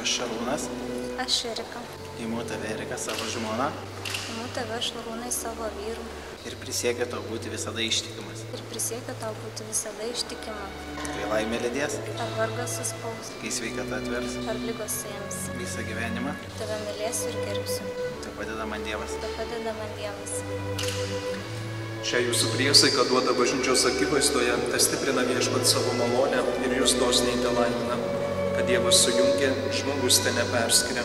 Aš Šarūnas, Aš Erika. imu tave Erika savo žmoną Imu tave Šarūnai savo vyru ir prisiekiu tau būti visada ištikimas. ir prisiekiu tau būti visada ištikima. Kai laimė lydės, Ar vargas suspaus, kai sveikata atvers, ar lygos suims. visą gyvenimą, Tave mylėsiu ir gerbsiu. te padeda man Dievas. Te padeda man Dievas. Šią jūsų priesaiką duoda bažnyčios akivaizdoje, te stiprina viešpat savo malonę ir jūs dosniai te laimina, kad Dievas sujungė, žmogus te neperskiria.